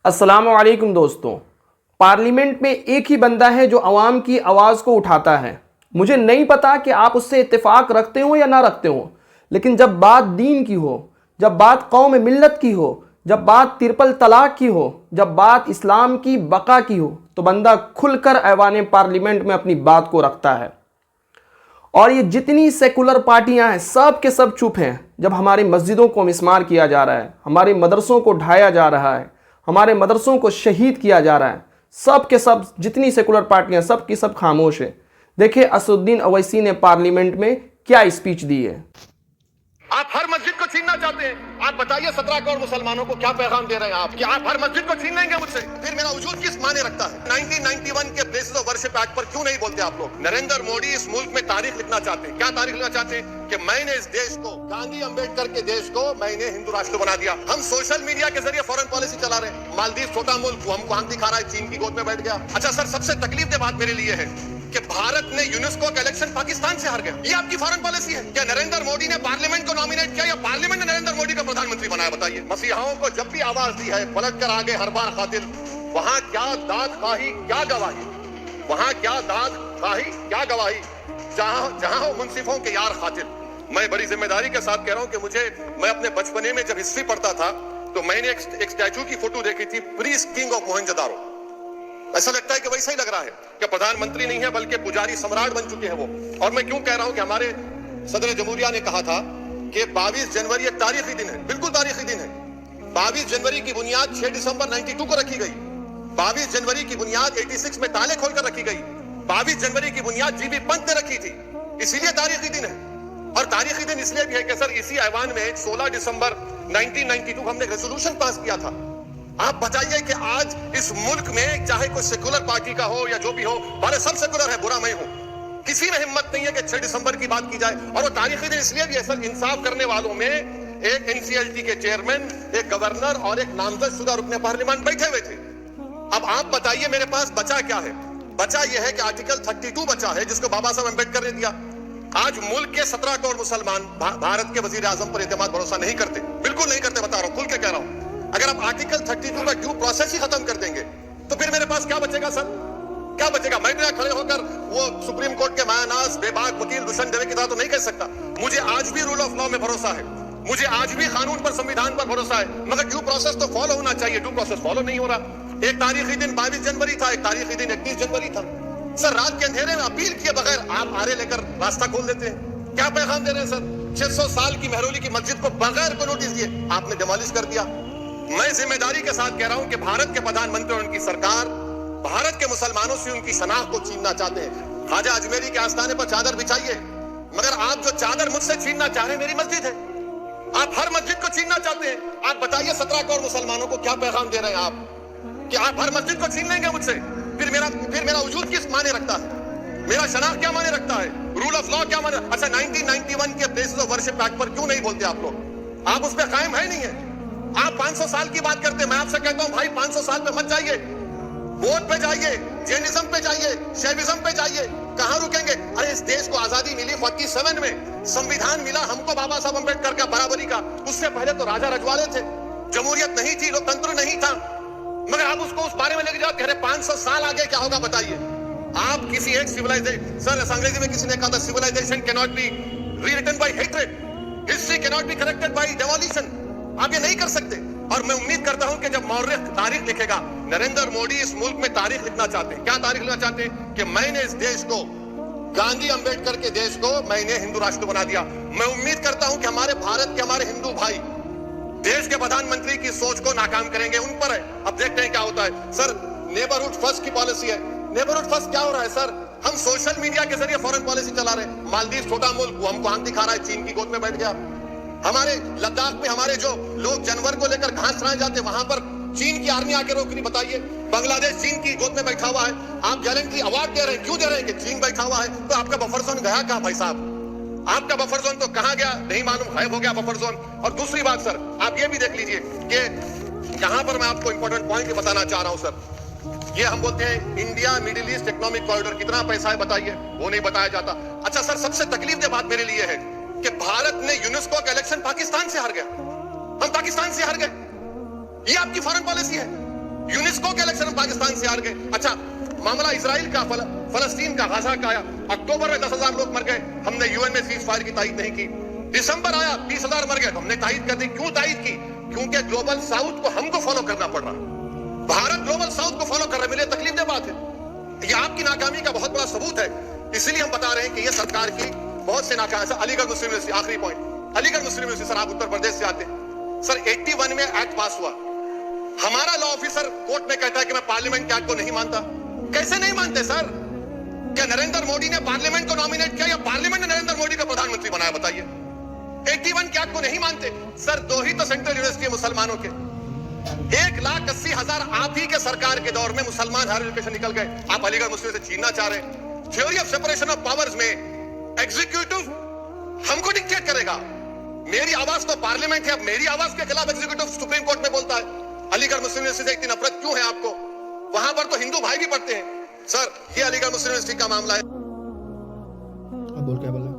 अस्सलामु अलैकुम दोस्तों। पार्लियामेंट में एक ही बंदा है जो अवाम की आवाज़ को उठाता है। मुझे नहीं पता कि आप उससे इत्तेफाक रखते हो या ना रखते हो, लेकिन जब बात दीन की हो, जब बात कौम मिल्लत की हो, जब बात ट्रिपल तलाक की हो, जब बात इस्लाम की बका की हो, तो बंदा खुलकर ऐवान पार्लियामेंट में अपनी बात को रखता है। और ये जितनी सेकुलर पार्टियां हैं सब के सब चुप हैं जब हमारी मस्जिदों को मिस्मार किया जा रहा है, हमारे मदरसों को ढाया जा रहा है, हमारे मदरसों को शहीद किया जा रहा है। सब के सब जितनी सेकुलर पार्टियां सब की सब खामोश है। देखिए असदुद्दीन अवैसी ने पार्लियामेंट में क्या स्पीच दी है। आप हर मस्जिद को छीनना चाहते हैं। आप बताइए 17 करोड़ मुसलमानों को क्या पैगाम दे रहे हैं आप कि आप हर मस्जिद को छीन लेंगे मुझसे? फिर मेरा वजूद किस माने रखता है? 1991 के प्लेसेस ऑफ वर्शिप एक्ट पर क्यों नहीं बोलते आप लोग? नरेंद्र मोदी इस मुल्क में तारीख लिखना चाहते हैं। क्या तारीख लिखना चाहते हैं? कि मैंने इस देश को, गांधी अंबेडकर के देश को मैंने हिंदू राष्ट्र बना दिया। हम सोशल मीडिया के जरिए फॉरेन पॉलिसी चला रहे हैं। मालदीव छोटा मुल्क हमको आंख दिखा रहा है, चीन की गोद में बैठ गया। अच्छा सर, सबसे तकलीफ दे बात मेरे लिए है कि भारत ने यूनेस्को का इलेक्शन पाकिस्तान से हार गया। ये आपकी फॉरेन पॉलिसी है? क्या नरेंद्र मोदी ने पार्लियामेंट को नॉमिनेट किया या पार्लियामेंट ने नरेंद्र मोदी को प्रधानमंत्री बनाया? बताइए। मसीहाओं को जब भी आवाज दी है पलट कर आगे हर बार खातिर, वहां क्या दाद खाही क्या गवाही, वहां क्या दाद खाही क्या गवाही, जहां मुंसिफों के यार खातिर। मैं बड़ी जिम्मेदारी के साथ कह रहा हूं कि मैं अपने बचपने में जब हिस्ट्री पढ़ता था तो मैंने एक स्टैचू की फोटो देखी थी, प्रीस्ट किंग ऑफ मोहनजोदारो। ऐसा लगता है कि वैसा ही लग रहा है कि प्रधानमंत्री नहीं है बल्कि पुजारी सम्राट बन चुके हैं वो। और मैं क्यों कह रहा हूं कि हमारे सदर जमहूरिया ने कहा था कि 22 जनवरी एक तारीखी दिन है, बिल्कुल तारीखी दिन है। 22 जनवरी की बुनियाद 6 दिसंबर 92 को रखी गई। 22 जनवरी की बुनियाद 86 में ताले खोलकर रखी गई। 22 जनवरी की बुनियाद जीबी पंत ने रखी थी, इसीलिए तारीखी दिन है। और तारीखी दिन इसलिए भी है कि सर इसी ऐवान में 16 दिसंबर 1992 हमने रेजोल्यूशन पास किया था। आप बताइए कि आज इस मुल्क में चाहे कोई सेकुलर पार्टी का हो या जो भी हो, वाले सब सेकुलर है, बुरा मैं हूं, किसी में हिम्मत नहीं है कि 6 दिसंबर की बात की जाए। और वो तारीखी दिन इसलिए भी है सर, इंसाफ करने वालों में एक एनसीएलटी के चेयरमैन, एक गवर्नर और एक नामजद रुकने पार्लियामेंट बैठे हुए थे। अब आप बताइए मेरे पास बचा क्या है? बचा यह है कि आर्टिकल 32 बचा है जिसको बाबा साहब अम्बेडकर ने दिया। आज मुल्क के 17 करोड़ मुसलमान भारत के वजीर आजम पर एतमाद भरोसा नहीं करते, बिल्कुल नहीं करते, बता रहा हूं, खुल के कह रहा हूं। अगर आप आर्टिकल 32 का ड्यू प्रोसेस ही खत्म कर देंगे तो फिर मेरे पास क्या बचेगा सर? क्या बचेगा? मैं यहाँ खड़े होकर वो सुप्रीम कोर्ट के मायानाज बेबाक वकील दुष्यंत दवे की तरह तो नहीं कह सकता। मुझे आज भी रूल ऑफ लॉ में भरोसा है, मुझे आज भी कानून पर, संविधान पर भरोसा है, मगर ड्यू प्रोसेस तो फॉलो होना चाहिए। ड्यू प्रोसेस फॉलो नहीं हो रहा। एक तारीखी दिन 22 जनवरी था, एक तारीखी दिन 31 जनवरी था। सर रात के अंधेरे में अपील किए बगैर आप आरे लेकर रास्ता खोल देते हैं। क्या पैगाम दे रहे हैं सर? 600 साल की महरौली की मस्जिद को बगैर को नोटिस दिए आपने डिमोलिश कर दिया। मैं जिम्मेदारी के साथ कह रहा हूं कि भारत के प्रधानमंत्री और उनकी सरकार भारत के मुसलमानों से उनकी शनाख्त को छीनना चाहते हैं। ख्वाजा अजमेरी के आस्थाने पर चादर बिछाइए, मगर आप जो चादर मुझसे छीनना चाह रहे हैं मेरी मस्जिद है। आप हर मस्जिद को छीनना चाहते हैं। आप बताइए 17 करोड़ मुसलमानों को क्या पैगाम दे रहे हैं आप कि आप हर मस्जिद को छीन लेंगे मुझसे? फिर मेरा वजूद किस माने रखता है? मेरा शनाख्त क्या माने रखता है? रूल ऑफ लॉ क्या माने? अच्छा 1991 के प्लेसेस ऑफ वर्शिप एक्ट पर क्यों नहीं बोलते आप लोग? आप उस पर कायम है नहीं है। आप 500 साल की बात करते हैं। मैं आपसे कहता हूं भाई 500 साल पे मत जाइए, बौद्ध पे जाइए, जैनिज्म पे जाइए, शैविज्म पे जाइए, कहां रुकेंगे? अरे इस देश को आजादी मिली 47 में, संविधान मिला हमको बाबा साहब अम्बेडकर का बराबरी का। उससे पहले तो राजा रजवाड़े थे, जमहूरियत नहीं थी, लोकतंत्र नहीं था, मगर आप उसको उस बारे में लेके जाओ, कह रहे 500 साल आगे क्या होगा बताइए। आप किसी एक सिविलाइजेशन, सर अंग्रेजी में किसी ने कहा था civilisation can not be rewritten by hatred, history can not be corrected by demolition. आप ये नहीं कर सकते। और मैं उम्मीद करता हूं कि जब मौर्य तारीख लिखेगा, नरेंद्र मोदी इस मुल्क में तारीख लिखना चाहते हैं। क्या तारीख लिखना चाहते हैं? कि मैंने इस देश को, गांधी अंबेडकर के देश को मैंने हिंदू राष्ट्र बना दिया। मैं उम्मीद करता हूं कि हमारे भारत के हमारे हिंदू भाई देश के प्रधानमंत्री की सोच को नाकाम करेंगे, उन पर है। अब देखते हैं क्या होता है। सर नेबरहुड फर्स्ट की पॉलिसी है। नेबरहुड फर्स्ट क्या हो रहा है सर? हम सोशल मीडिया के जरिए फॉरेन पॉलिसी चला रहे हैं। मालदीव छोटा मुल्क हमको आंख दिखा रहा है, चीन की गोद में बैठ गया। हमारे लद्दाख में हमारे जो लोग जानवर को लेकर घास चराने जाते हैं, वहां पर चीन की आर्मी आके रोक रही। बताइए बांग्लादेश चीन की गोद में बैठा हुआ है, आप गैलेंट्री अवार्ड दे रहे हैं। क्यों दे रहे हैं? कि चीन बैठा हुआ है। तो आपका बफर जोन गया कहां भाई साहब? आपका बफर जोन तो कहां गया नहीं मालूम, गायब हो गया बफर जोन। और दूसरी बात सर, आप ये भी देख लीजिए कि यहां पर मैं आपको इंपॉर्टेंट पॉइंट बताना चाह रहा हूं सर। ये हम बोलते हैं India middle east economic corridor, कितना पैसा है बताइए, वो नहीं बताया जाता। अच्छा सर, सबसे तकलीफ दे बात मेरे लिए है कि भारत ने यूनेस्को का इलेक्शन पाकिस्तान से हार गया। हम पाकिस्तान से हार गए। ये आपकी फॉरेन पॉलिसी है। यूनेस्को के इलेक्शन में पाकिस्तान से हार गए। अच्छा, मामला इजराइल का, फलस्तीन का, गाजा का आया, अक्टूबर में 10,000 लोग मर गए, हमने यूएन में सीज फायर की तायीद नहीं की। दिसंबर आया, 20,000 मर गए, हमने तायीद कर दी। क्यों तायीद की? क्योंकि ग्लोबल साउथ को हमको फॉलो करना पड़ रहा। भारत ग्लोबल साउथ को फॉलो कर रहा है, मेरे लिए तकलीफ दे बात है। ये आपकी नाकामी का बहुत बड़ा सबूत है। इसीलिए हम बता रहे हैं कि ये सरकार की बहुत से नाकामी। अलीगढ़ मुस्लिम यूनिवर्सिटी, आखिरी पॉइंट, अलीगढ़ मुस्लिम यूनिवर्सिटी, सर आप उत्तर प्रदेश से आते हैं सर, 81 में एक्ट पास हुआ, हमारा लॉ ऑफिसर कोर्ट में कहता है कि मैं पार्लियामेंट के एक्ट को नहीं मानता। कैसे नहीं मानते सर? क्या नरेंद्र मोदी ने पार्लियामेंट को नॉमिनेट किया या पार्लियामेंट ने नरेंद्र मोदी को प्रधानमंत्री बनाया? बताइए। 81 के एक्ट को नहीं मानते सर। 2 ही तो सेंट्रल यूनिवर्सिटी है मुसलमानों के, 1,80,000 आप ही के सरकार के दौर में मुसलमान हायर एजुकेशन निकल गए। आप अलीगढ़ मुस्लिम से छीनना चाह रहे हैं। Theory of separation of powers में एग्जीक्यूटिव हमको डिक्टेट करेगा। मेरी आवाज तो पार्लियामेंट है, अब मेरी आवाज के खिलाफ एग्जीक्यूटिव सुप्रीम कोर्ट में बोलता है। अलीगढ़ मुस्लिम यूनिवर्सिटी से इतनी नफरत क्यों है आपको? वहां पर तो हिंदू भाई भी पढ़ते हैं सर। ये अलीगढ़ मुस्लिम यूनिवर्सिटी का मामला है। अब बोल क्या बोला?